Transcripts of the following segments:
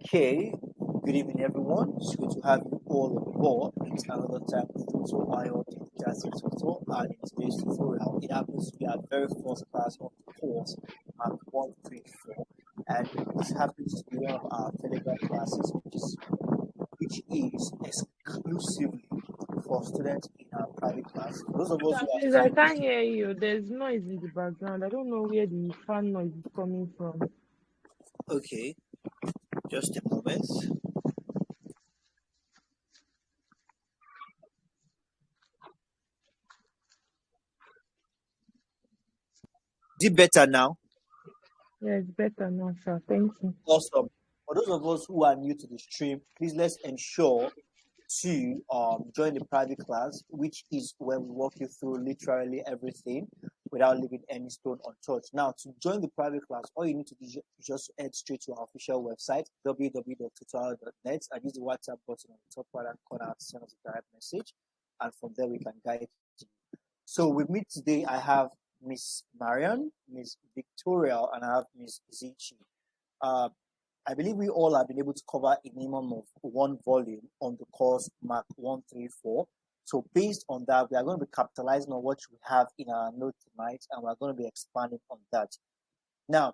Okay, good evening, everyone. It's good to have you all on board. It's another time of Tutor IO Jazzy Tutor, and in today's tutorial, it happens to be our very first class of the course, Mark 134, and this happens to be one of our Telegram classes, which is exclusively for students in our private class. For those of us Sir, who are please, I students, can't hear you. There's noise in the background. I don't know where the fan noise is coming from. okay, just a moment. Is it better now? Yeah, it's better now, sir. Thank you. Awesome. For those of us who are new to the stream, please let's ensure to join the private class, which is where we walk you through literally everything without leaving any stone untouched. Now, to join the private class, all you need to do is just head straight to our official website, www.tutorial.net, and use the WhatsApp button on the top right hand corner to send us a direct message. And from there, we can guide you. So with me today, I have Miss Marian, Miss Victoria, and I have Miss Zichi. Uh, I believe we all have been able to cover a minimum of one volume on the course Mark 134. So based on that, we are going to be capitalizing on what we have in our note tonight, and we're going to be expanding on that. Now,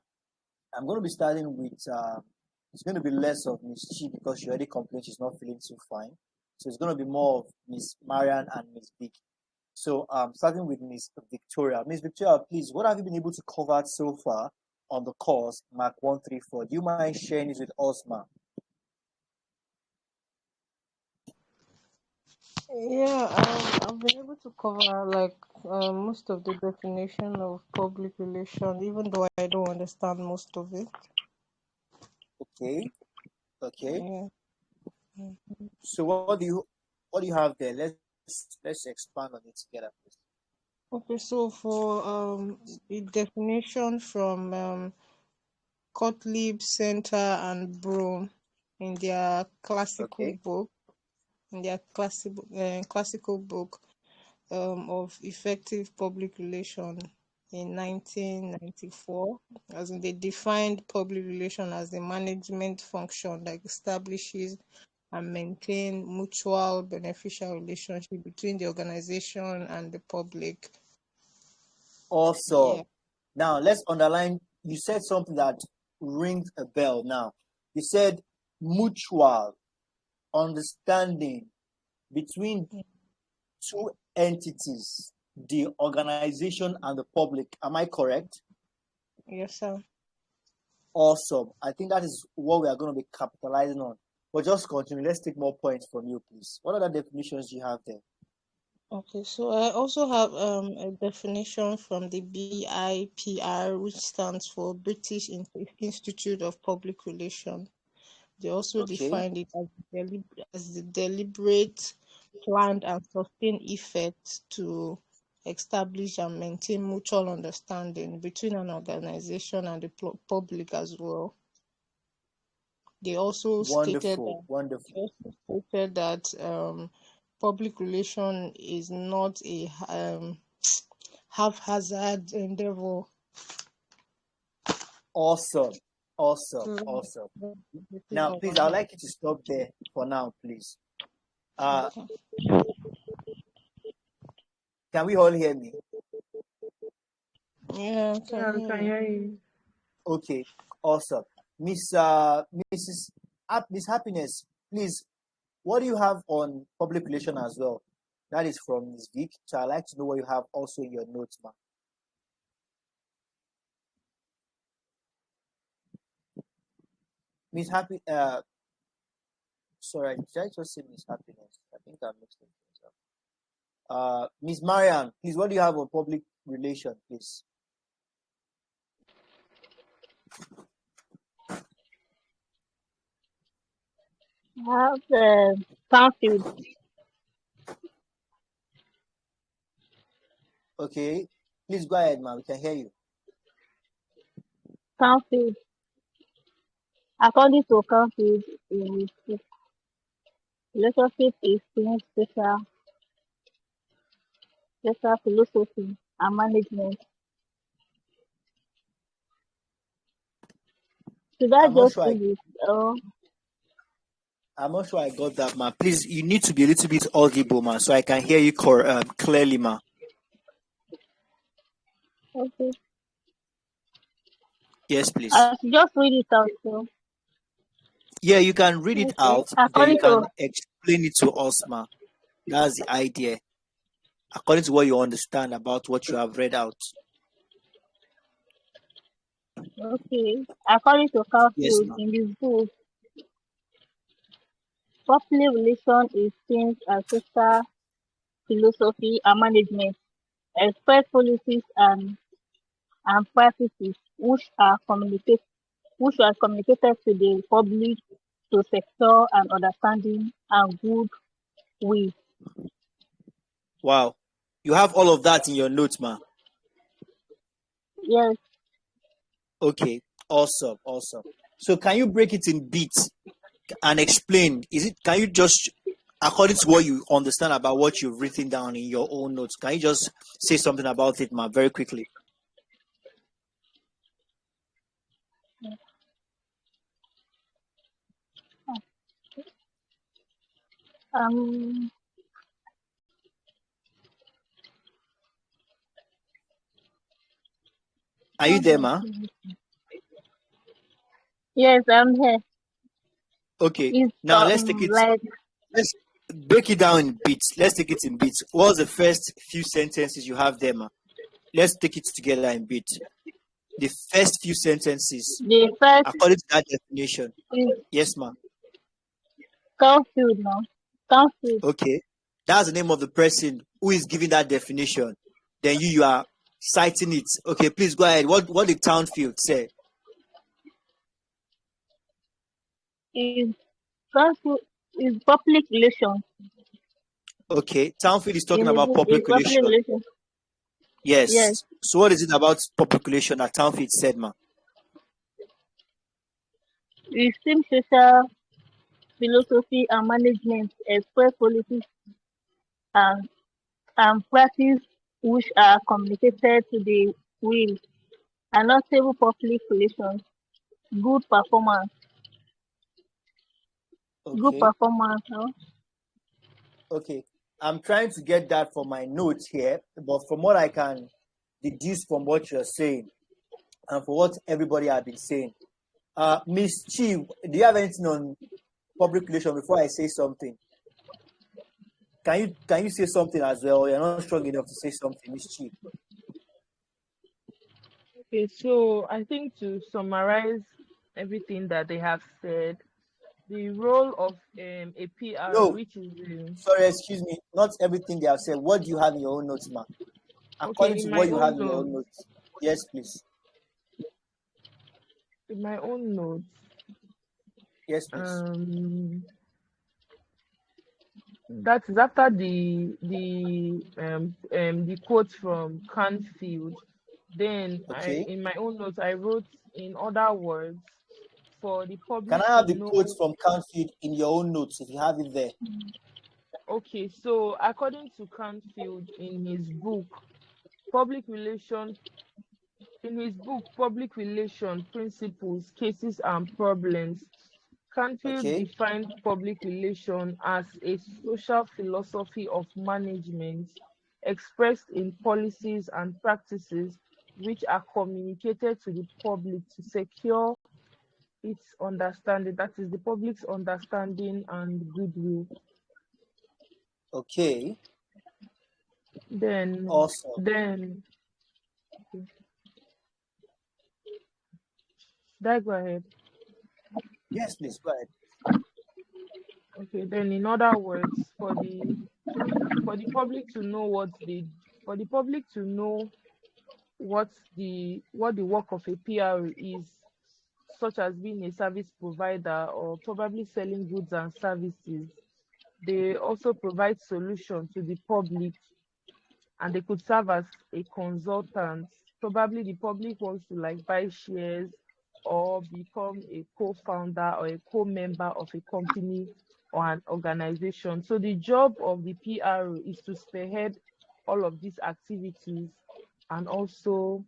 I'm going to be starting with, it's going to be less of Miss Chi because she already complained she's not feeling too fine. So it's going to be more of Miss Marian and Miss Vic. So starting with Miss Victoria. Miss Victoria, please, what have you been able to cover so far on the course Mark 134? Do you mind sharing this with us, ma'am? Yeah, I've been able to cover most of the definition of public relation, even though I don't understand most of it. Okay, okay. Yeah. So what do you have there? Let's expand on it together, please. Okay, so for the definition from Gottlieb, Center, and Broom in their Okay. classical book of effective public relation in 1994, as in they defined public relation as the management function that establishes and maintain mutual beneficial relationship between the organization and the public. Yeah. Awesome. Now let's underline. You said something that rings a bell. Now you said mutual understanding between two entities, the organization and the public. Am I correct? Yes, sir. Awesome. I think that is what we are going to be capitalizing on. But just continue. Let's take more points from you, please. What other definitions do you have there? Okay, so I also have a definition from the BIPR, which stands for British Institute of Public Relations. They also Okay. defined it as the deliberate, planned, and sustained effort to establish and maintain mutual understanding between an organization and the public as well. They also stated Wonderful. Wonderful. that public relation is not a haphazard endeavor. Awesome. Awesome. So Awesome. that's everything Now, that please, I I'd have. like you to stop there for now, please. Uh, Okay. can we all hear me? Yeah, I Yeah, can we hear can you. hear you. Okay. Awesome. Mrs. Miss Happiness, please, what do you have on public relation as well? That is from Miss Vic. So I'd like to know what you have also in your notes, ma'am. Miss Happy, sorry, did I just say Miss Happiness? I think I'm mixing things up. Miss Marian, please, what do you have on public relation, please? I have Stanfield. Okay, please go ahead, ma'am. We can hear you. Stanfield. According to Stanfield, relationship is being special philosophy and management. Should I I'm not just sure. read it? Oh, I'm not sure I got that, ma. Please, you need to be a little bit audible, ma, so I can hear you clearly, ma. Okay. Yes, please. I should just read it out. So, Yeah, you can read it okay. out, then you According can to explain it to us, ma. That's the idea. According to what you understand about what you have read out. according to Yes, Caulfield ma. in his book, public relations is seen as social philosophy and management, express policies and practices which are communicated to the public to secure an understanding and good will. Wow. You have all of that in your notes, ma. Yes, Okay. Awesome. Awesome. So can you break it in bits and explain? Can you just, according to what you understand about what you've written down in your own notes, can you just say something about it, ma, very quickly? um, Are you there, ma? yes, I'm here. Okay. It's Now let's break it down in bits. Let's take it in bits. What's the first few sentences you have there, ma? Let's take it together in bits. The first few sentences, the first according to that definition. is Yes, ma. Caulfield now. Caulfield Okay. That's the name of the person who is giving that definition. Then you are citing it. Okay, please go ahead. What did Townfield say? is Caulfield is public relations. Okay, Townfield is talking In the about book is public public relation. relations. Yes. Yes, So what is it about public relation that Townfield said, ma? it seems social philosophy and management, express policies and practice which are communicated to the will, and not stable public relations, good performance, good Okay. performance. Huh? Okay. I'm trying to get that from my notes here, but from what I can deduce from what you're saying and for what everybody has been saying, Miss Chi, do you have anything on public relation before I say something? Can you say something as well? You're not strong enough to say something, Miss Chi. Okay, so I think to summarize everything that they have said, the role of a PR, No, which is sorry, excuse me. Not everything they have said. What do you have in your own notes, ma? okay, According to in what my you have own in your own notes, notes. Yes, please. in my own notes, Yes, please. um, that is after the quote from Canfield. Then Okay. in my own notes, I wrote, in other words, for the Can public I to have the quotes know. from Canfield in your own notes if you have it there? Okay, so according to Canfield in his book, public relation Public Relation Principles, Cases and Problems, Canfield Okay. defined public relation as a social philosophy of management expressed in policies and practices which are communicated to the public to secure its understanding, that is the public's understanding and goodwill. Okay. Then, Awesome. then, should I go ahead? Yes, please. Go ahead. Okay, then in other words, for the public to know for the public to know what the work of a PR is, such as being a service provider or probably selling goods and services. They also provide solutions to the public, and they could serve as a consultant. Probably the public wants to like buy shares or become a co-founder or a co-member of a company or an organization. So the job of the PRO is to spearhead all of these activities and also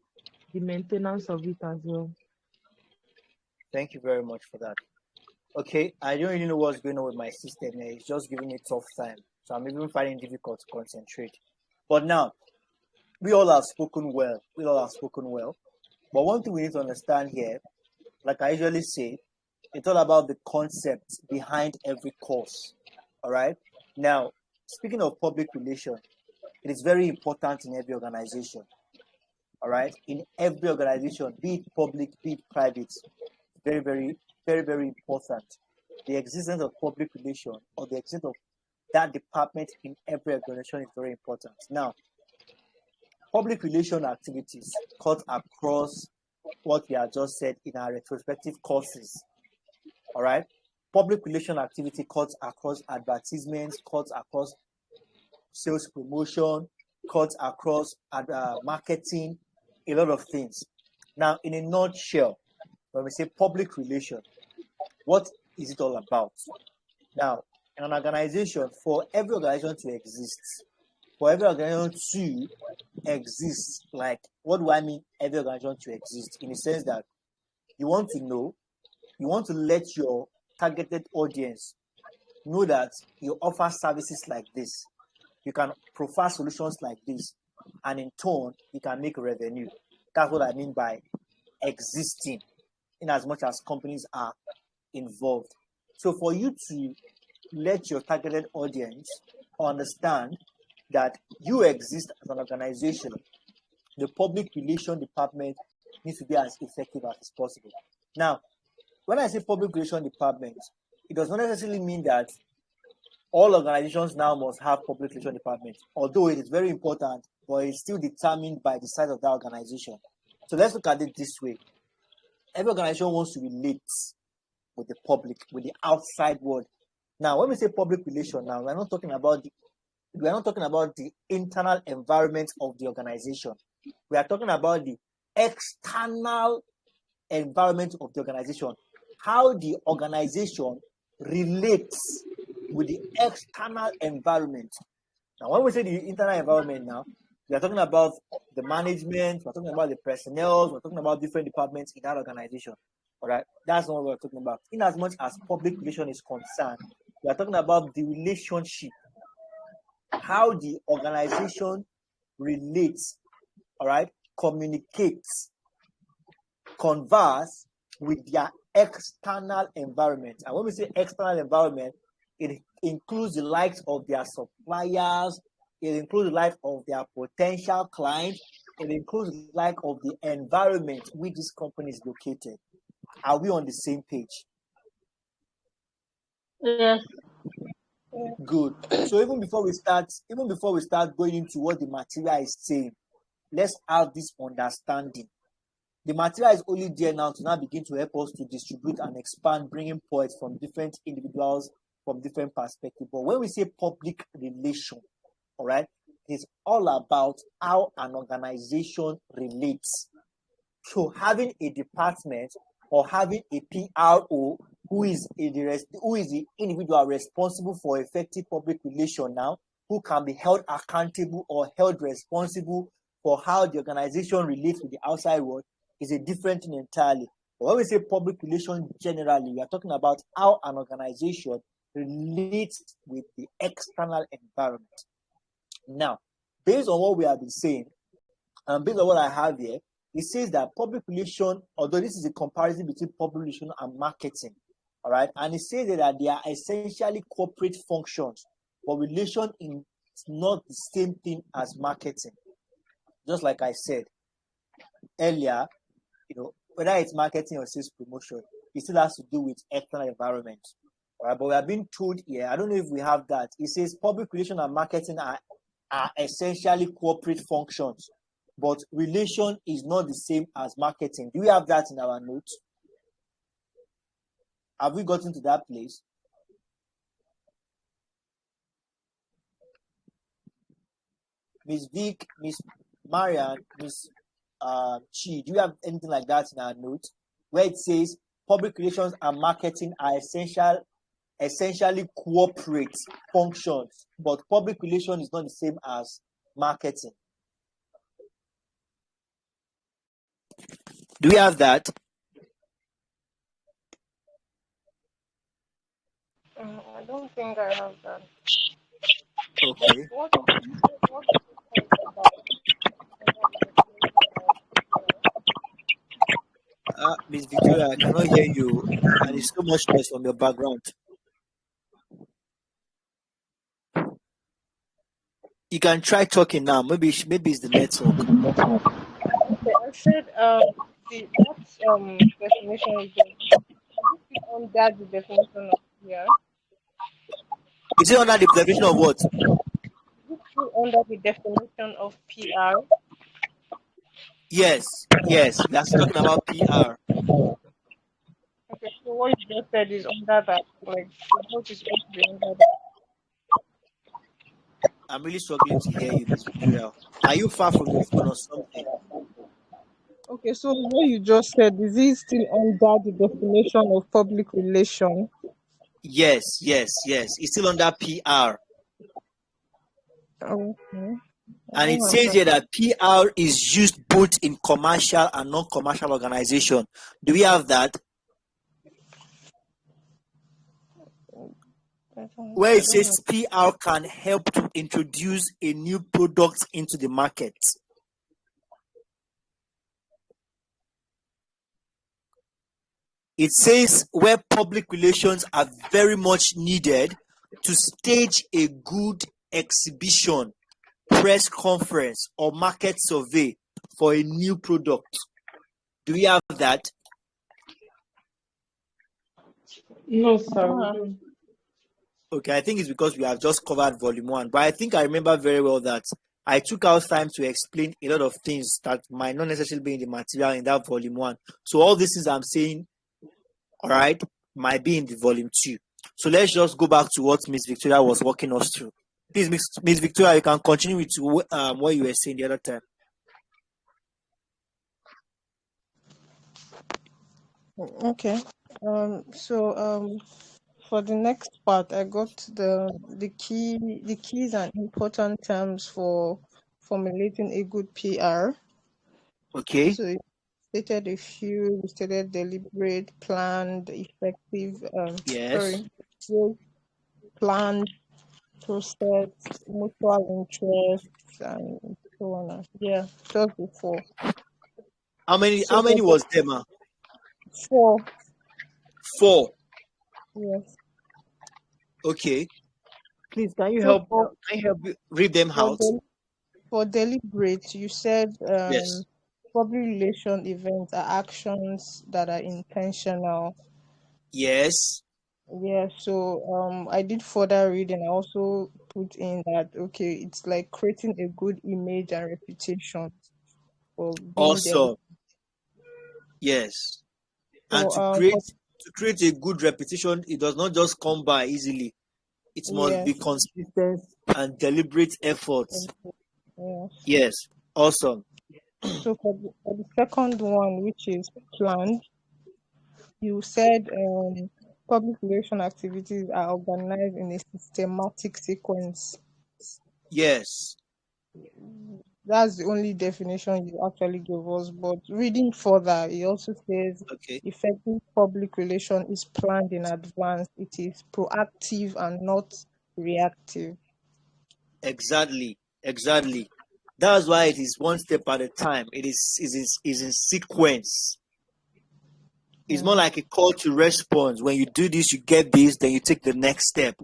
the maintenance of it as well. Thank you very much for that. Okay, I don't really know what's going on with my system here. It's just giving me tough time. So I'm even finding it difficult to concentrate. But now, we all have spoken well. We all have spoken well. But one thing we need to understand here, like I usually say, it's all about the concept behind every course. All right. Now, speaking of public relations, it is very important in every organization. All right. In every organization, be it public, be it private, very, very, very, very important. The existence of public relations or the existence of that department in every organization is very important. Now, public relation activities cut across what we have just said in our retrospective courses. All right. Public relation activity cuts across advertisements, cuts across sales promotion, cuts across marketing, a lot of things. Now, in a nutshell, when we say public relation, what is it all about? Now, in an organization, for every organization to exist, for every organization to exist, like what do I mean every organization to exist? In the sense that you want to know, you want to let your targeted audience know that you offer services like this, you can profile solutions like this, and in turn, you can make revenue. That's what I mean by existing, in as much as companies are involved. So for you to let your targeted audience understand that you exist as an organization, the public relation department needs to be as effective as possible. Now, when I say public relation department, it does not necessarily mean that all organizations now must have public relation department, although it is very important, but it's still determined by the size of that organization. So let's look at it this way. Every organization wants to relate with the public, with the outside world. Now, when we say public relation, now we're not talking about the internal environment of the organization. We are talking about the external environment of the organization, how the organization relates with the external environment. Now, when we say the internal environment now, we are talking about the management, we're talking about the personnel, we're talking about different departments in that organization. All right, that's not what we're talking about. In as much as public relation is concerned, we are talking about the relationship, how the organization relates, all right, communicates, converse with their external environment. And when we say external environment, it includes the likes of their suppliers, it includes the life of their potential clients, it includes the life of the environment which this company is located. Are we on the same page? Yes. Good. So even before we start going into what the material is saying, let's have this understanding. The material is only there now to now begin to help us to distribute and expand, bringing points from different individuals from different perspectives. But when we say public relation, all right, it's all about how an organization relates. So having a department or having a PRO who is the individual responsible for effective public relation now, who can be held accountable or held responsible for how the organization relates with the outside world, is a different thing entirely. But when we say public relation generally, we are talking about how an organization relates with the external environment. Now, based on what we have been saying, and based on what I have here, it says that public relation, although this is a comparison between public relation and marketing, all right, and it says that they are essentially corporate functions, but relation is not the same thing as marketing. Just like I said earlier, whether it's marketing or sales promotion, it still has to do with external environment. All right, but we are being told here, I don't know if we have that. It says public relation and marketing are essentially corporate functions, but relation is not the same as marketing. Do we have that in our notes? Have we gotten to that place? Miss Vic, Miss Marian, Miss Chi, do you have anything like that in our notes where it says public relations and marketing are essentially corporate functions, but public relations is not the same as marketing? Do we have that? I don't think I have that. Okay. What did you say about under the definition of PR? Miss Victoria, I cannot hear you, and it's so much noise from your background. You can try talking now. Maybe it's the network. Okay, I said that definition is just under the definition of PR. Is it under the definition of what? Under the definition of PR. Yes, yes. We are still talking about PR. Okay, so what you just said is under that. Like, what is supposed to be under that? I'm really struggling to hear you, Miss Victoria. Are you far from your phone or something? Okay, so what you just said, is it still under the definition of public relation? Yes, yes, yes. It's still under PR. Okay. And it says here that PR is used both in commercial and non-commercial organization. Do we have that? Where it says PR can help to introduce a new product into the market. It says where public relations are very much needed to stage a good exhibition, press conference, or market survey for a new product. Do we have that? No, sir. We don't. Okay, I think it's because we have just covered volume 1, but I think I remember very well that I took out time to explain a lot of things that might not necessarily be in the material in that volume 1. So all these things I'm saying, all right, might be in the volume 2. So let's just go back to what Miss Victoria was walking us through. Please, Miss Victoria, you can continue with what you were saying the other time. Okay. For the next part, I got the keys and important terms for formulating a good PR. Okay. So it stated a few. We stated deliberate, planned, effective. Yes. Planned, processed, mutual interests, and so on. Yeah, just before. How many was there, ma? 4. 4. Yes. Okay. Please, can you help read them out? For deliberate, you said Yes. public relation events are actions that are intentional. Yes. Yeah, so I did further reading. I also put in that it's like creating a good image and reputation for being awesome. Yes. And to create a good reputation, it does not just come by easily. It must be consistent and deliberate efforts. Yes. Awesome. So for the second one, which is planned, you said public relation activities are organized in a systematic sequence. Yes. That's the only definition you actually gave us. But reading further, it also says effective public relation is planned in advance. It is proactive and not reactive. Exactly. That's why it is one step at a time. It is in sequence. It's more like a call to response. When you do this, you get this, then you take the next step.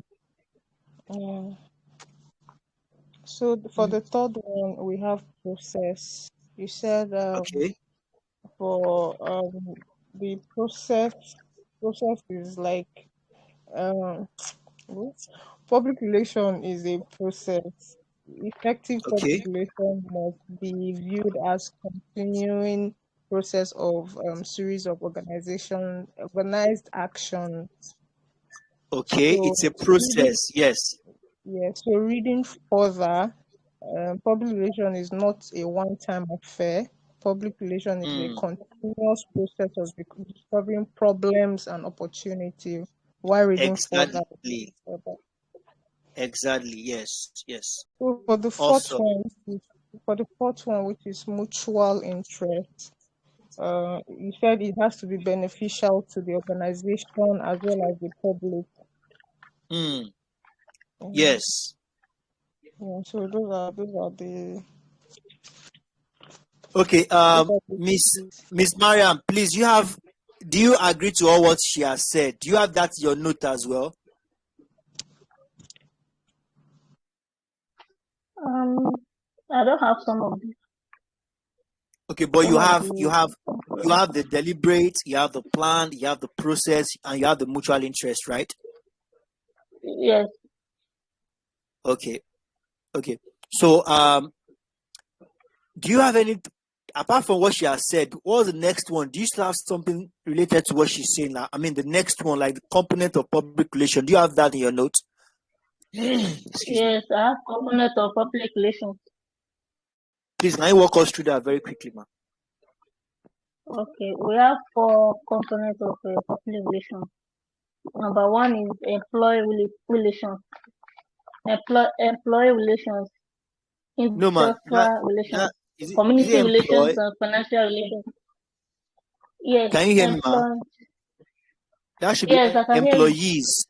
So for the third one, we have process. You said for the process is like public relation is a process. Effective public relation must be viewed as continuing process of series of organized actions. Okay, so it's a process. Yes. Yes. So reading further, public relation is not a one-time affair. Public relation is a continuous process of discovering problems and opportunity while reading further. Exactly. Yes. So for the fourth one, which is mutual interest, you said it has to be beneficial to the organization as well as the public. Mm. Mhm. Yes. Yeah, so those are the Okay. those are the Miss keys. Mariam, please, do you agree to all what she has said? Do you have that in your note as well? I don't have some of these. Okay, but Some you of have the the deliberate, you have the plan, you have the process, and you have the mutual interest, right? yes. Okay. Okay. So do you have any, apart from what she has said, what was the next one? Do you still have something related to what she's saying now? I mean, the next one, like the component of public relation. Do you have that in your notes? Excuse me. Yes, I have component of public relations. Please, can you walk us through that very quickly, ma'am? Okay, we have 4 components of public relations. Number one is relations, employee relations, No, man. industrial relations, That is it community relations, employ? and financial relations. Yes, Can you hear me, ma'am? That should be Yes, I can hear you. employees,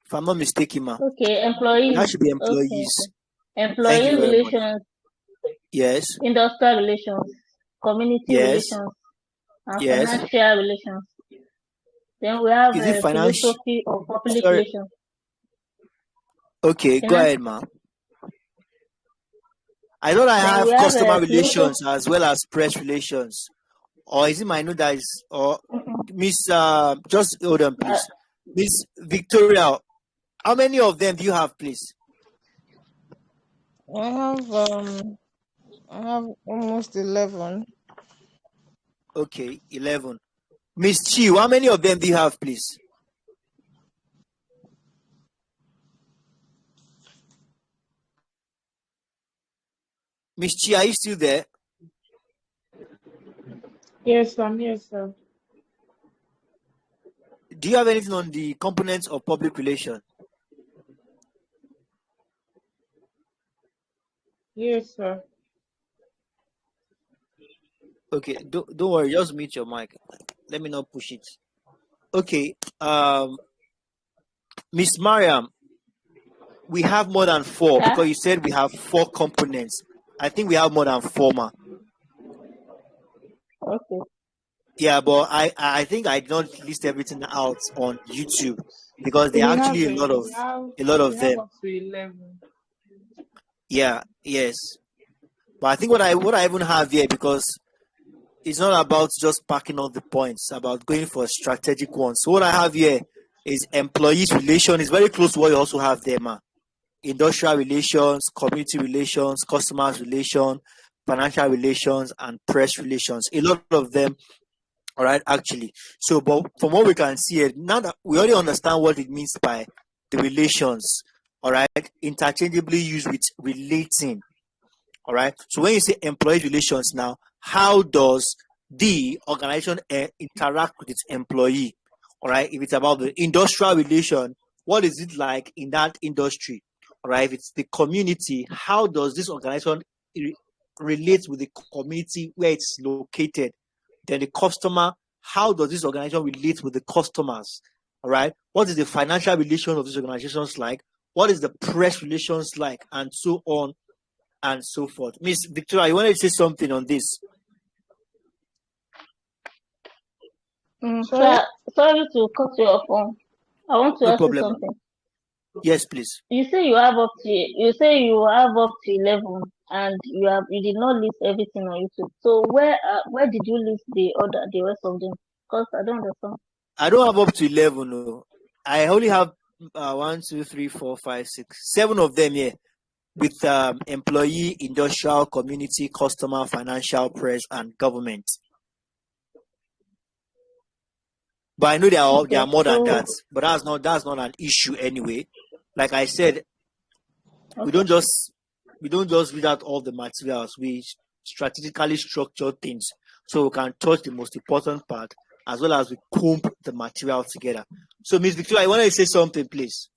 if I'm not mistaken, ma'am. Okay, employees. That should be Okay, employees. Thank employee you very much. relations, Yes. industrial relations, community Yes. relations, and Yes. financial relations. Then we have Is it financial? philosophy of public Sorry. relations. Okay, go ahead, ma'am. I thought I Then we have have customer philosophy. relations as well as press relations. Or is it my note that is, or Miss, just hold on, please. Miss Victoria, how many of them do you have, please? I have almost 11. Okay, 11. Miss Chi, how many of them do you have, please? Miss Chi, are you still there? Yes, I'm here, sir. Do you have anything on the components of public relations? Yes, sir. Okay, don't worry, just mute your mic. Let me not push it. Okay, Miss Mariam, we have more than 4 because you said we have 4 components. I think we have more than 4, ma. Okay. Yeah, but I think I don't list everything out on YouTube because there We are have actually a lot of we have them. up to 11. Yeah, yes. But I think what I even have here, because it's not about just packing all the points, about going for a strategic one. So what I have here is employees relation. It's very close to what you also have there, ma. Industrial relations, community relations, customers relation, financial relations, and press relations. A lot of them, all right, actually. So, but from what we can see here, now that we already understand what it means by the relations, all right, interchangeably used with relating, all right. So when you say employee relations now, how does the organization interact with its employee? All right. If it's about the industrial relation, what is it like in that industry? All right. If it's the community, how does this organization relate with the community where it's located? Then the customer, how does this organization relate with the customers? All right. What is the financial relation of these organizations like? What is the press relations like? And so on and so forth. Miss Victoria, you want to say something on this? Sorry? Sorry to cut you off. I want to No ask you problem. something. Yes, please. You say you have up to 11, and you did not list everything on YouTube. So where did you list the rest of them? Because I don't understand. I don't have up to 11. No. I only have 1, 2, 3, 4, 5, 6, 7 of them here with employee, industrial, community, customer, financial, press, and government. But I know they are more than that. But that's not an issue anyway. Like I said, we don't just read out all the materials. We strategically structure things so we can touch the most important part as well as we comb the material together. So, Miss Victoria, I want to say something, please.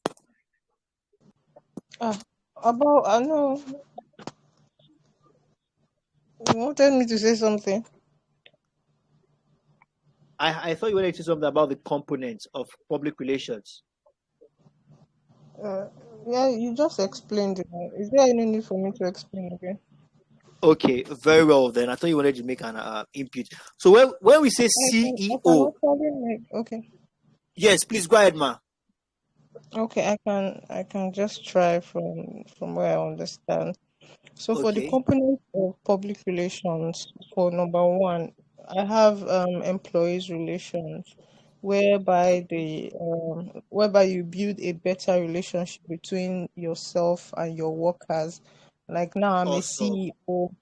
I know you wanted me to say something. I thought you wanted to say something about the components of public relations. Uh, yeah, you just explained it. Is there any need for me to explain again? Okay, very well then. I thought you wanted to make an input. So when we say I can CEO, actually make, okay. yes, please go ahead, ma. Okay, I can just try from where I understand. So for the Okay, company of public relations, for number one, I have employees relations, whereby you build a better relationship between yourself and your workers. Like now, awesome.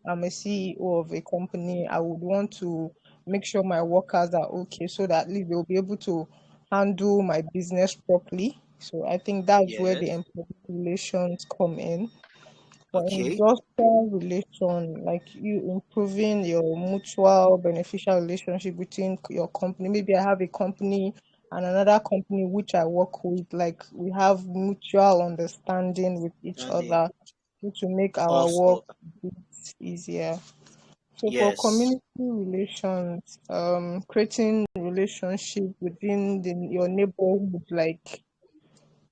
I'm a CEO of a company. I would want to make sure my workers are okay, so that at least they'll be able to handle my business properly. So I think that's where the Yes. employee relations come in. For Okay. industrial relation, like you improving your mutual beneficial relationship between your company. Maybe I have a company and another company which I work with, like we have mutual understanding with each Standing. other to make our Awesome. work a bit easier. So for Yes. community relations, creating relationship within your neighborhood, like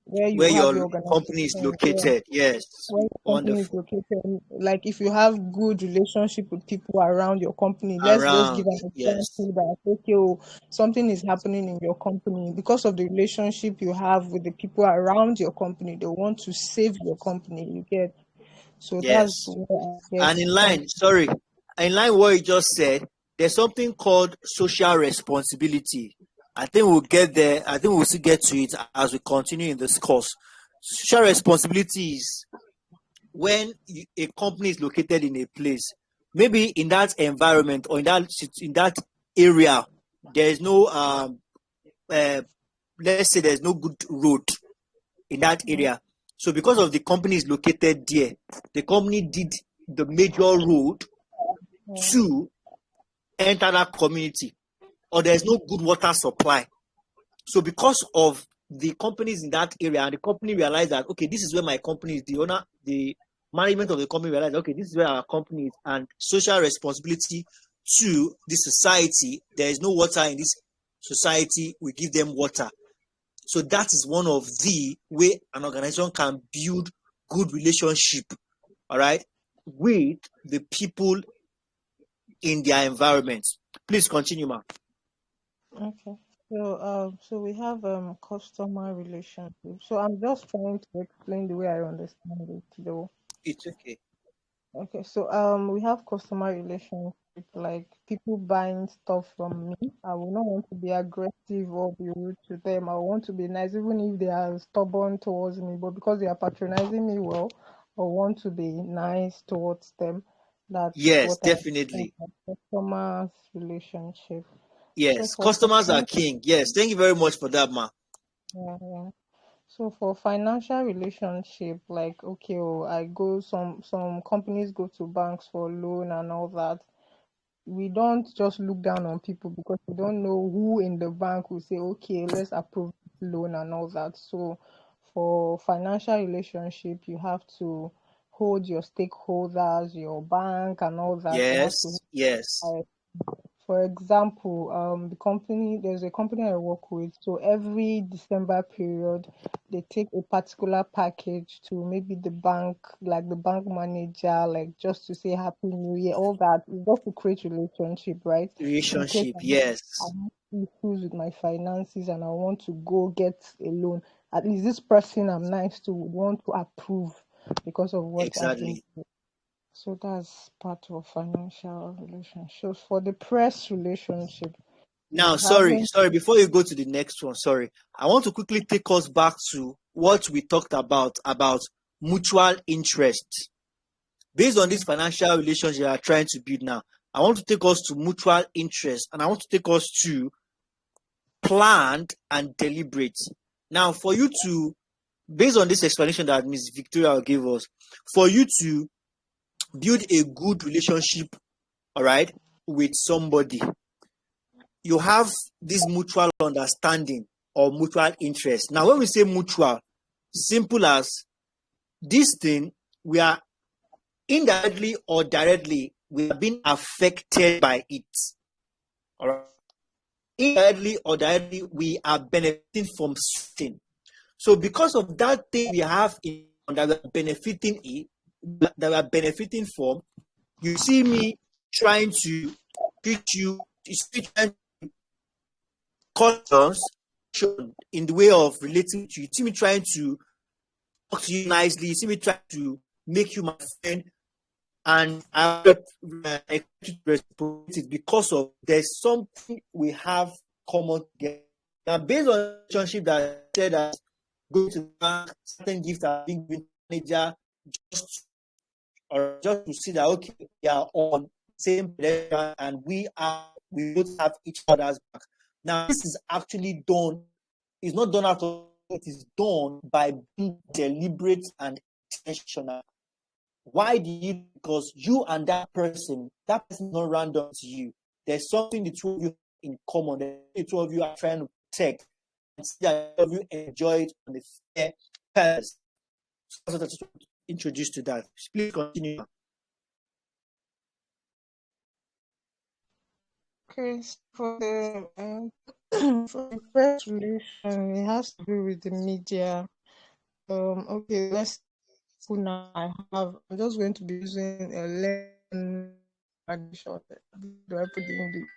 where Where you have your your company is organization, yeah, located. Yes. where your company is Wonderful. located. Like if you have good relationship with people around your company, let's just give Around. an Yes. example that okay, oh, something is happening in your company because of the relationship you have with the people around your company. They want to save your company. You get, so that's Yes. where I get And in from. line, sorry, in line what you just said, there's something called social responsibility. I think we'll get there. I think we'll still get to it as we continue in this course. Social responsibility is when a company is located in a place, maybe in that environment or in that area, there is no uh, let's say there's no good road in that Mm, area. So because of the company is located there, the company did the major road mm, to enter that community, or there's no good water supply. So because of the companies in that area, and the company realized that okay, this is where my company is, the owner, the management of the company realized okay, this is where our company is, and social responsibility to the society. There is no water in this society. We give them water. So that is one of the way an organization can build good relationship, all right, with the people in their environment. Please continue, ma. okay. So we have customer relationship. So I'm just trying to explain the way I understand it, though. It's okay. Okay, so we have customer relationship, like people buying stuff from me. I will not want to be aggressive or be rude to them. I want to be nice, even if they are stubborn towards me. But because they are patronizing me well, I want to be nice towards them. That's Yes, what I call definitely. my customer relationship. So Yes, for customers are finance, king. Yes, thank you very much for that, ma. yeah, yeah. So for financial relationship, like okay, oh, I go some companies go to banks for loan and all that. We don't just look down on people because we don't know who in the bank will say, okay, let's approve this loan and all that. So for financial relationship, you have to hold your stakeholders, your bank and all that. You have to Yes, yes, for example, there's a company I work with. So every December period, they take a particular package to maybe the bank, like the bank manager, like just to say Happy New Year, all that. It's just to create relationship, right? In case relationship. I Yes, have issues with my finances and I want to go get a loan, at least this person I'm nice to would want to approve because of what I've been. exactly. So that's part of financial relationships. For the press relationship, Now, you sorry, haven't. sorry, before you go to the next one, sorry, I want to quickly take us back to what we talked about mutual interest. Based on this Mm, financial relationship you are trying to build now, I want to take us to mutual interest and I want to take us to planned and deliberate. Now, for you to, based on this explanation that Ms. Victoria gave us, for you to build a good relationship, all right, with somebody, you have this mutual understanding or mutual interest. Now, when we say mutual, simple as this thing, we are indirectly or directly, we are being affected by it. All right. Indirectly or directly, we are benefiting from something. So because of that thing we have in that we are benefiting from, you see me trying to teach you, trying to cautions in the way of relating to you. You see me trying to talk to you nicely. You see me trying to make you my friend, and I expect you to respect it because of there's something we have common together. Now, based on the relationship that I said that going to the bank, certain gifts are being given to the manager just to see that okay, we are on the same level and we both have each other's back. Now, this is actually done. It's not done out of it is done by being deliberate and intentional. Why do you? Because you and that person is not random to you. There's something the two of you in common. The two of you are trying to protect and see that all of you enjoy it on the fair terms. So that's introduced to that. Please continue. Okay, so for the press relation, it has to do with the media. Okay, let's now I'm just going to be using a lemon addition. Do I put the English?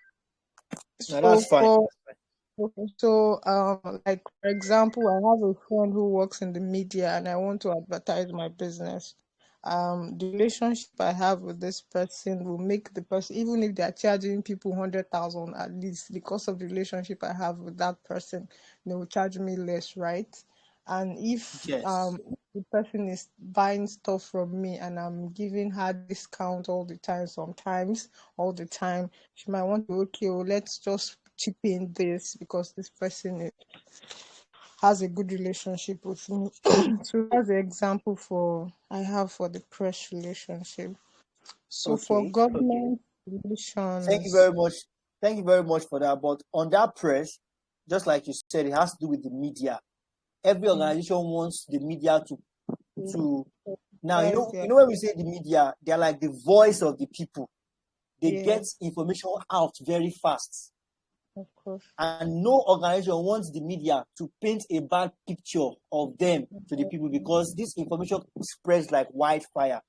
No, that's fine. So, like for example, I have a friend who works in the media, and I want to advertise my business. The relationship I have with this person will make the person, even if they are charging people 100,000 at least, because of the relationship I have with that person, they will charge me less, right? And if the person is buying stuff from me and I'm giving her discount all the time, sometimes all the time, she might want to, okay, well, let's just chip in this because this person has a good relationship with me. So that's the example I have for the press relationship. So for government relations, thank you very much. Thank you very much for that. But on that press, just like you said, it has to do with the media. Every organization wants the media to now you know when we say the media, they're like the voice of the people. They get information out very fast. Of course. And no organization wants the media to paint a bad picture of them to the people because this information spreads like wildfire.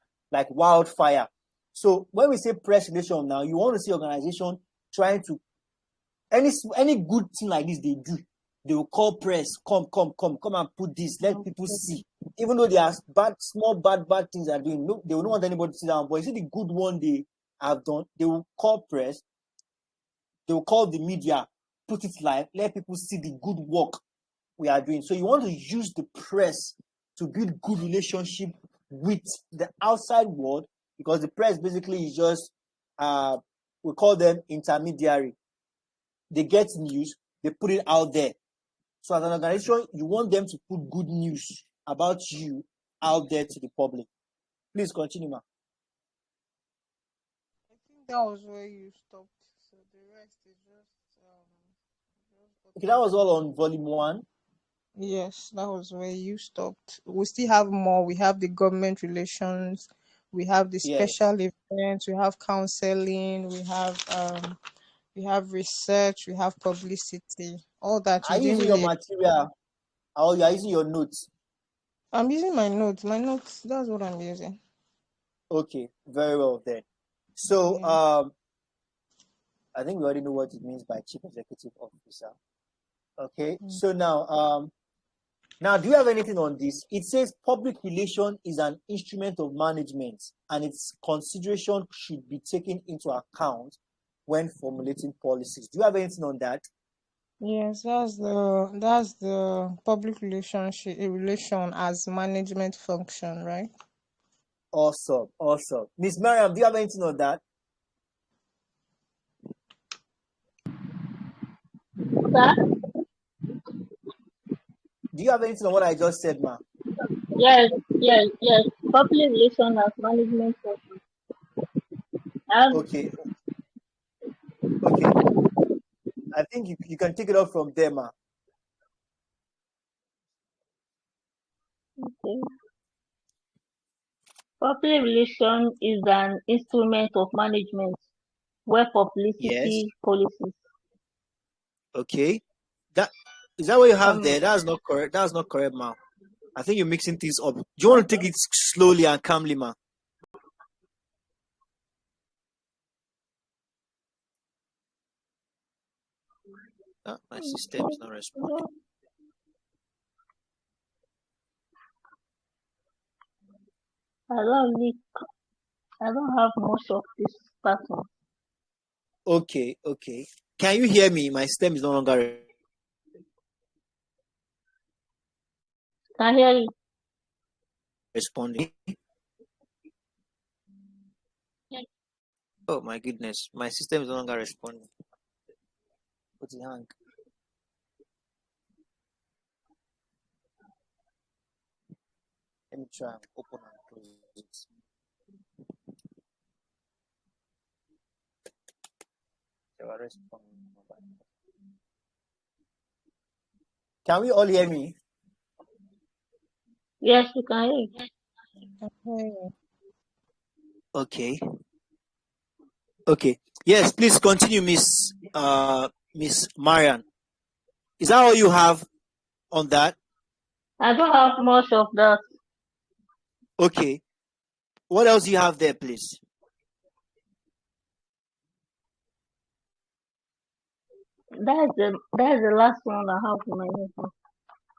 So when we say press relation now, you want to see organization trying to any good thing like this they do. They will call press, come and put this, let people see. Even though they are small bad things they are doing, no, they will not want anybody to sit down. But you see the good one they have done, they will call press, they will call the media, put it live, let people see the good work we are doing. So you want to use the press to build good relationship with the outside world because the press basically is just we call them intermediary. They get news, they put it out there. So as an organization, you want them to put good news about you out there to the public. Please continue, ma. I think that was where you stopped. So the rest is just okay, that was all on volume 1. Yes, that was where you stopped. We still have more. We have the government relations, we have the special events, we have counseling, we have research, we have publicity, all that. Are you using your material or you are using your notes? I'm using my notes. That's what I'm using. Okay, very well then. So I think we already know what it means by chief executive officer. Okay, so now do you have anything on this? It says public relation is an instrument of management and its consideration should be taken into account when formulating policies. Do you have anything on that? Yes, that's the public relation as management function, right? Awesome. Miss Mariam, do you have anything on that? Do you have anything on what I just said, ma? Yes. Public relation as management function. Okay. I think you can take it up from there, ma. Okay. Public relation is an instrument of management where publicity policies. Okay. Is that what you have there? That's not correct. That's not correct, ma. I think you're mixing things up. Do you want to take it slowly and calmly, ma? My system is not responding. I don't have much of this pattern. Okay. Can you hear me? My system is no longer Can hear you. responding. Oh my goodness, my system is no longer responding. What's the hang? Let me try and open and close it. Can we all hear me? Yes, you can hear you. Okay. Yes, please continue, Miss Marian. Is that all you have on that? I don't have much of that. Okay. What else do you have there, please? That's the last one I have in my notebook.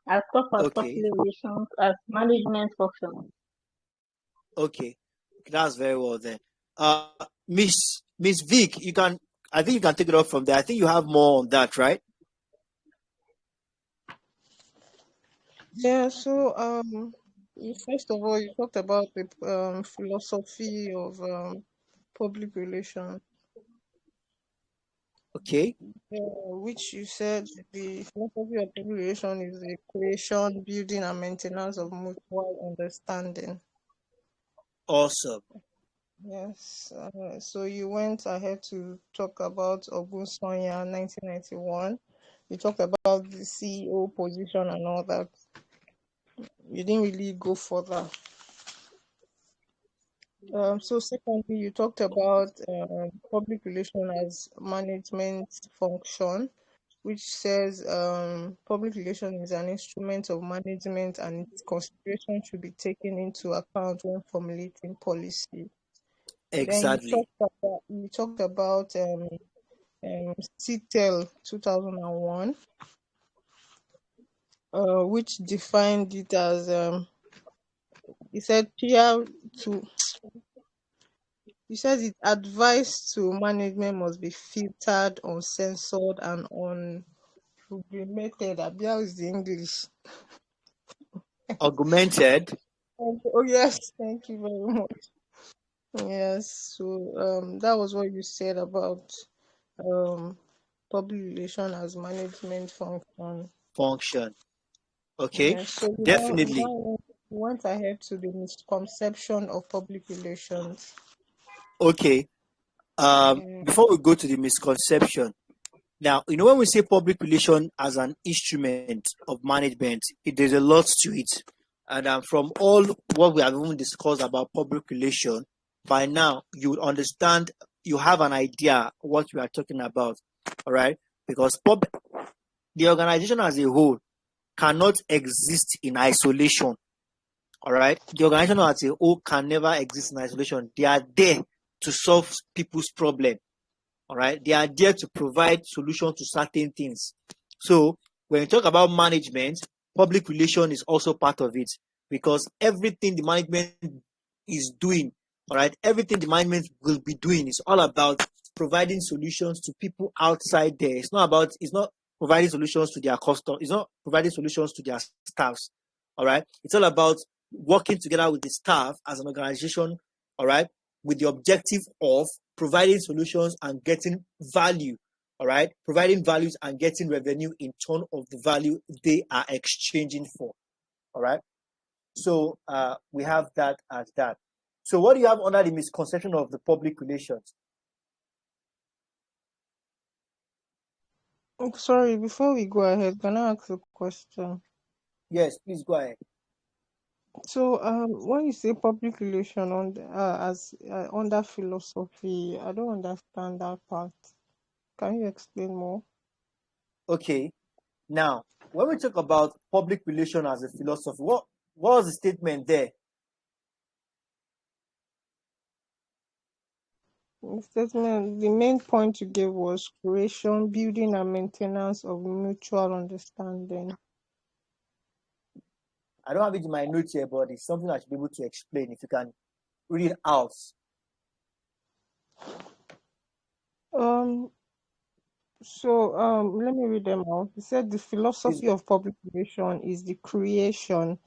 I talk about public relations as management function. Okay, that's very well then. Miss Vic, I think you can take it off from there. I think you have more on that, right? Yeah, so first of all, you talked about the philosophy of public relations. Okay. Which you said the philosophy of public relation is the creation, building, and maintenance of mutual understanding. Awesome. Yes. So you went ahead to talk about Ogunsanya 1991. You talked about the CEO position and all that. You didn't really go further. So secondly, you talked about public relation as management function, which says public relation is an instrument of management and its consideration should be taken into account when formulating policy. Exactly. Then you talked about CTEL 2001, which defined it as he said he says it advice to management must be filtered, uncensored, and unsublimated. How is the English? Augmented. Oh yes, thank you very much. Yes, so that was what you said about public relation as management function. Okay. Yes, so Definitely. we went ahead to the misconception of public relations. Okay. Before we go to the misconception, now, when we say public relation as an instrument of management, there's a lot to it. And from all what we have even discussed about public relation, by now you would understand, you have an idea what we are talking about. All right? Because the organization as a whole cannot exist in isolation. All right? The organization as a whole can never exist in isolation. They are there to solve people's problem. All right, they are there to provide solutions to certain things. So when you talk about management, public relation is also part of it, because everything the management is doing, all right, everything the management will be doing is all about providing solutions to people outside there. It's not providing solutions to their customers. It's not providing solutions to their staffs. All right, it's all about working together with the staff as an organization. All right, with the objective of providing solutions and getting value. All right, providing values and getting revenue in turn of the value they are exchanging for. All right, so we have that as that. So what do you have under the misconception of the public relations? Oh, sorry, before we go ahead, can I ask a question? Yes, please go ahead. So, when you say public relation under philosophy, I don't understand that part. Can you explain more? Okay, now when we talk about public relation as a philosophy, what was the statement there? The main point you gave was creation, building, and maintenance of mutual understanding. I don't have it in my notes here, but it's something I should be able to explain if you can read it out. Let me read them out. He said the philosophy of public relation is the creation,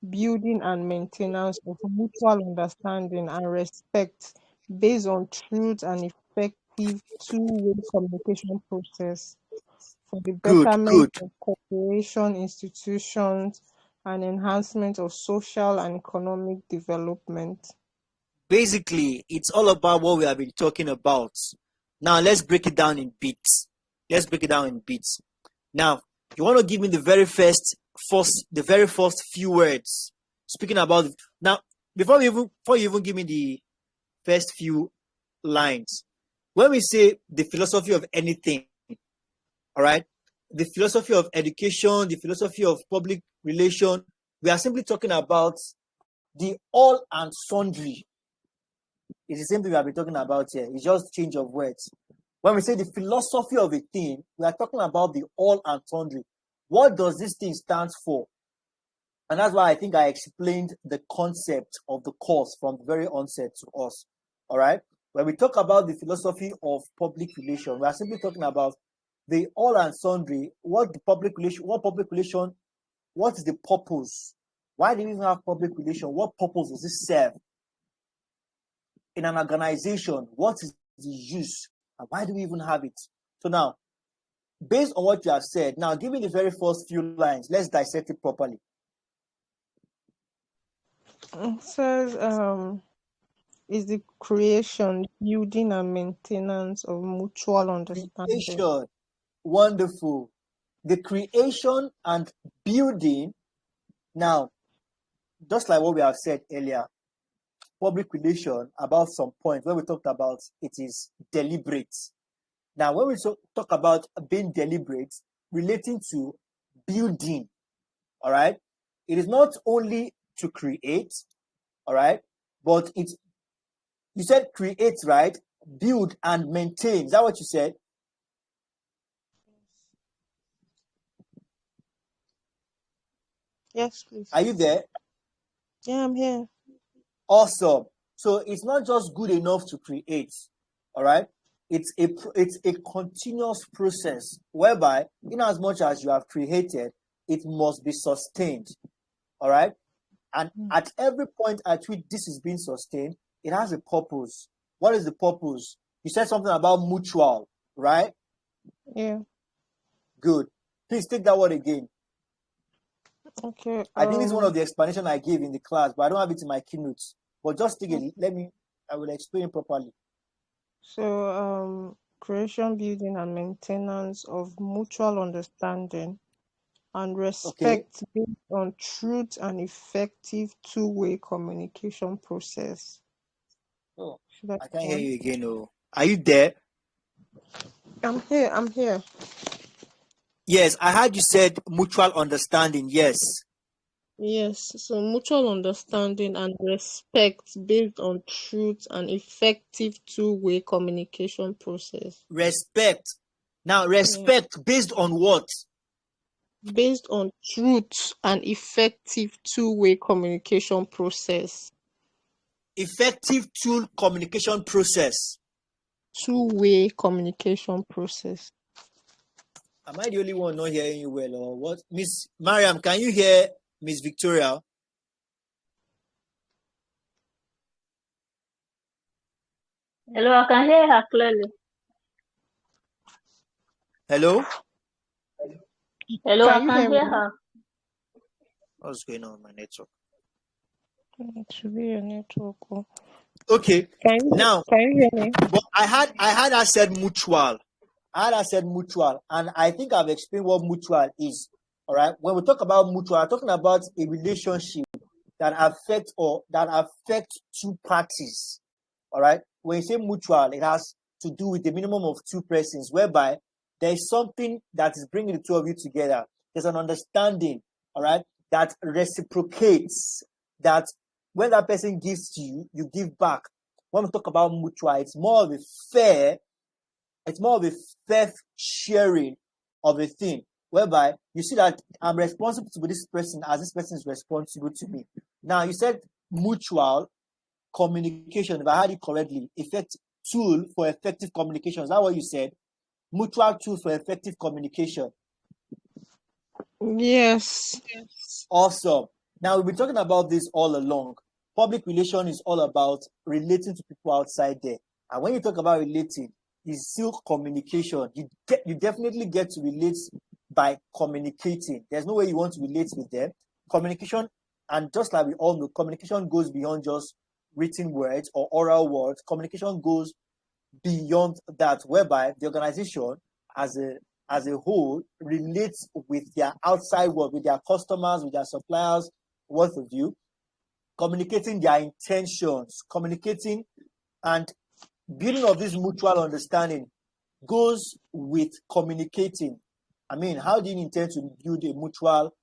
building, and maintenance of mutual understanding and respect based on truth and effective two-way communication process for the betterment of cooperation, institutions, and enhancement of social and economic development. Basically, it's all about what we have been talking about. Now, let's break it down in bits. Now, you want to give me the very first few words. Speaking about now, before you even give me the first few lines, when we say the philosophy of anything, all right, the philosophy of education, the philosophy of public relation, we are simply talking about the all and sundry. It's the same thing we have been talking about here. It's just change of words. When we say the philosophy of a thing, we are talking about the all and sundry. What does this thing stand for? And that's why I think I explained the concept of the course from the very onset to us. All right. When we talk about the philosophy of public relation, we are simply talking about the all and sundry. What is the purpose? Why do we even have public relation? What purpose does it serve? In an organization, what is the use? And why do we even have it? So now, based on what you have said, now give me the very first few lines. Let's dissect it properly. It says, is the creation, building, and maintenance of mutual understanding. Creation. Wonderful. The creation and building. Now, just like what we have said earlier, public relation about some point where we talked about it is deliberate. Now, when we talk about being deliberate, relating to building, all right, it is not only to create, all right, but you said create, right? Build and maintain. Is that what you said? Yes, please. Are you there? Yeah, I'm here. Awesome. So it's not just good enough to create, all right? It's a continuous process whereby, in as much as you have created, it must be sustained, all right? And at every point at which this is being sustained, it has a purpose. What is the purpose? You said something about mutual, right? Yeah. Good. Please take that word again. Okay. I think it's one of the explanations I gave in the class, but I don't have it in my keynotes. But just take it. I will explain it properly. So, creation, building, and maintenance of mutual understanding and respect based on truth and effective two-way communication process. Oh, I can't hear you again. Oh, are you there? I'm here. Yes, I heard you said mutual understanding. Yes. Yes, so mutual understanding and respect based on truth and effective two-way communication process. Respect. Now, respect based on what? Based on truth and effective two-way communication process. Effective communication process. Two-way communication process. Am I the only one not hearing you well, or what? Miss Mariam, can you hear Miss Victoria? Hello, I can hear her clearly. Hello? Hello, I can hear her. What's going on with my network? It should be your network. Okay. Can you hear me? But I had I said mutual. And I think I've explained what mutual is. All right. When we talk about mutual, I'm talking about a relationship that affects two parties. All right. When you say mutual, it has to do with the minimum of two persons, whereby there is something that is bringing the two of you together. there's an understanding, all right, that reciprocates, that when that person gives to you, you give back. When we talk about mutual, it's more of a fair sharing of a thing, whereby you see that I'm responsible to this person as this person is responsible to me. Now, you said mutual communication, if I heard it correctly, tool for effective communication. Is that what you said? Mutual tool for effective communication. Yes. Awesome. Now, we've been talking about this all along. Public relation is all about relating to people outside there. And when you talk about relating, it's still communication. You definitely get to relate by communicating. There's no way you want to relate with them. Communication, and just like we all know, communication goes beyond just written words or oral words. Communication goes beyond that, whereby the organization as a whole relates with their outside world, with their customers, with their suppliers, what have you, communicating their intentions, communicating, and building of this mutual understanding goes with communicating. I mean, how do you intend to build a mutual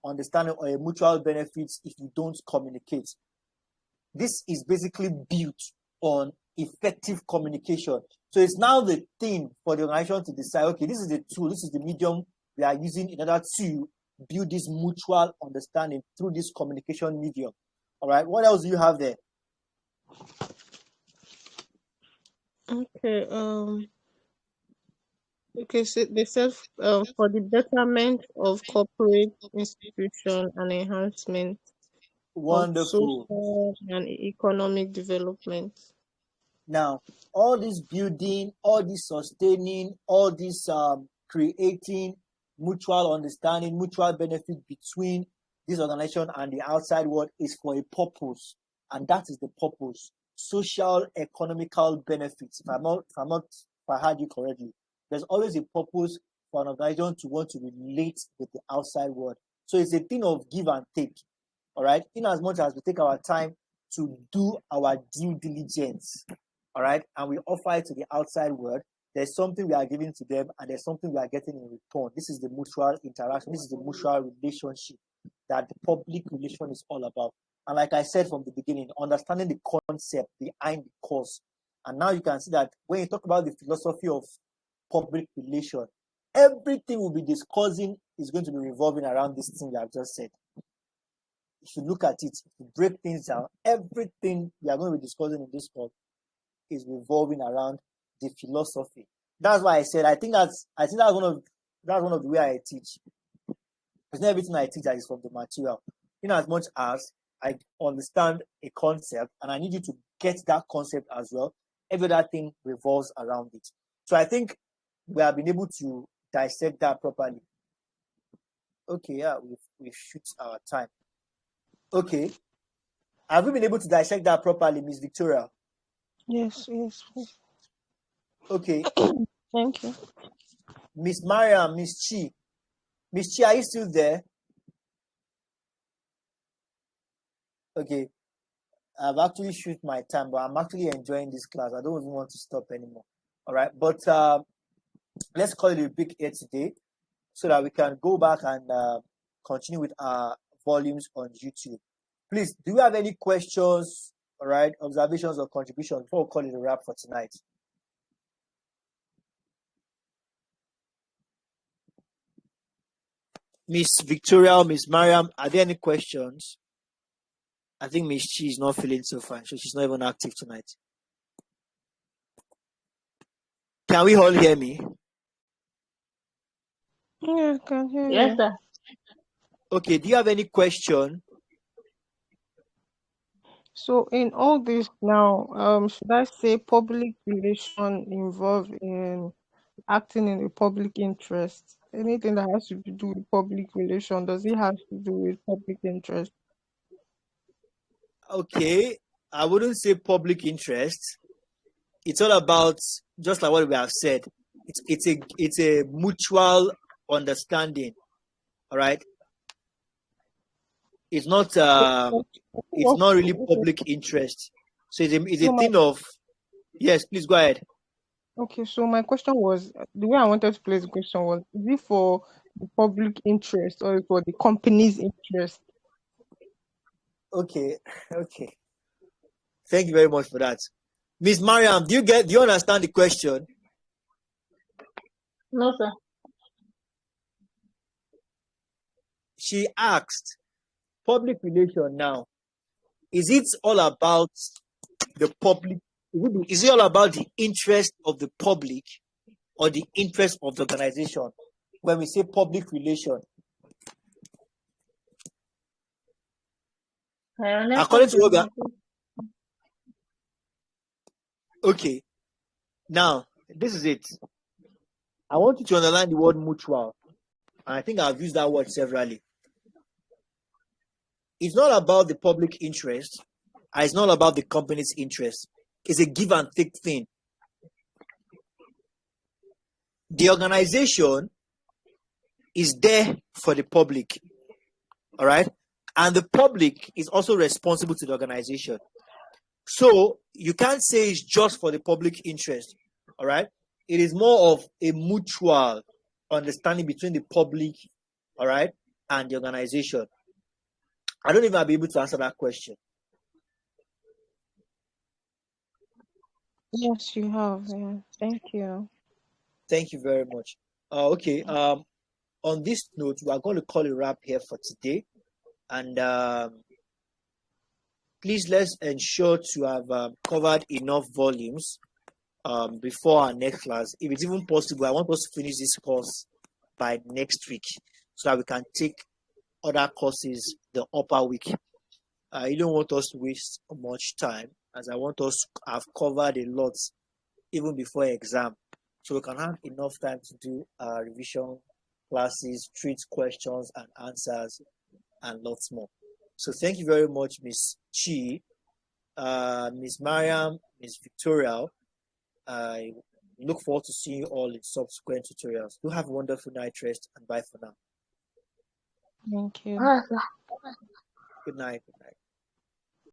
understanding or a mutual benefits if you don't communicate? This is basically built on effective communication. So it's now the thing for the organization to decide, okay, this is the tool, this is the medium we are using in order to build this mutual understanding through this communication medium. All right, what else do you have there? Okay. Okay. So they said for the betterment of corporate institution and enhancement of Wonderful. social and economic development. Now, all this building, all this sustaining, all this creating mutual understanding, mutual benefit between this organization and the outside world is for a purpose, and that is the purpose: social, economical benefits. If I heard you correctly, there's always a purpose for an organization to want to relate with the outside world. So it's a thing of give and take. All right, in as much as we take our time to do our due diligence, all right, and we offer it to the outside world, there's something we are giving to them and there's something we are getting in return. This is the mutual interaction, this is the mutual relationship that the public relation is all about. And like I said from the beginning, understanding the concept behind the cause. And now you can see that when you talk about the philosophy of public relation, everything we'll be discussing is going to be revolving around this thing we have just said. If you look at it, if you break things down, everything we are going to be discussing in this talk is revolving around the philosophy. That's why I said I think that's one of the way I teach. It's not everything I teach that is from the material. In as much as I understand a concept and I need you to get that concept as well, every other thing revolves around it. So I think we have been able to dissect that properly. Okay, yeah, we've shoot our time. Okay. Have we been able to dissect that properly, Miss Victoria? Yes. Okay. Thank you. Miss Mariam, Miss Chi. Miss Chi, are you still there? Okay. I've actually shoot my time, but I'm actually enjoying this class. I don't even want to stop anymore. All right. But let's call it a big A today so that we can go back and continue with our volumes on YouTube. Please, do you have any questions, all right, observations or contributions before we call it a wrap for tonight? Miss Victoria, Miss Mariam, are there any questions? I think Miss Chi is not feeling so fine, so she's not even active tonight. Can we all hear me? Yeah, I can hear Yes, you. sir. Okay, do you have any question? So in all this now, should I say public relation involved in acting in the public interest? Anything that has to do with public relation, does it have to do with public interest? Okay, I wouldn't say public interest. It's all about, just like what we have said, it's a mutual understanding. All right. It's not really public interest. So it's a thing of, yes, please go ahead. Okay, so my question was, the way I wanted to place the question was, is it for the public interest or for the company's interest. Okay, okay. Thank you very much for that. Miss Mariam, do you understand the question? No, sir. She asked, public relation now, is it all about the public? Is it all about the interest of the public or the interest of the organization? When we say public relation, according to what we are, okay. Now, this is it. I want you to underline the word mutual. And I think I've used that word severally. It's not about the public interest. And it's not about the company's interest. It's a give and take thing. The organization is there for the public. All right? And the public is also responsible to the organization. So you can't say it's just for the public interest. All right? It is more of a mutual understanding between the public, all right, and the organization. I don't even be able to answer that question. Yes, you have. Yeah. Thank you. Thank you very much. Okay. On this note, we are going to call a wrap here for today, and please let's ensure to have covered enough volumes before our next class. If it's even possible, I want us to finish this course by next week so that we can take other courses the upper week. I don't want us to waste much time, as I want us to have covered a lot even before exam, so we can have enough time to do revision classes, treat questions and answers, and lots more. So thank you very much, Miss Chi, Miss Mariam, Miss Victoria. I look forward to seeing you all in subsequent tutorials. Do have a wonderful night rest, and bye for now. Thank you. Ah, sir. Good night. Good night.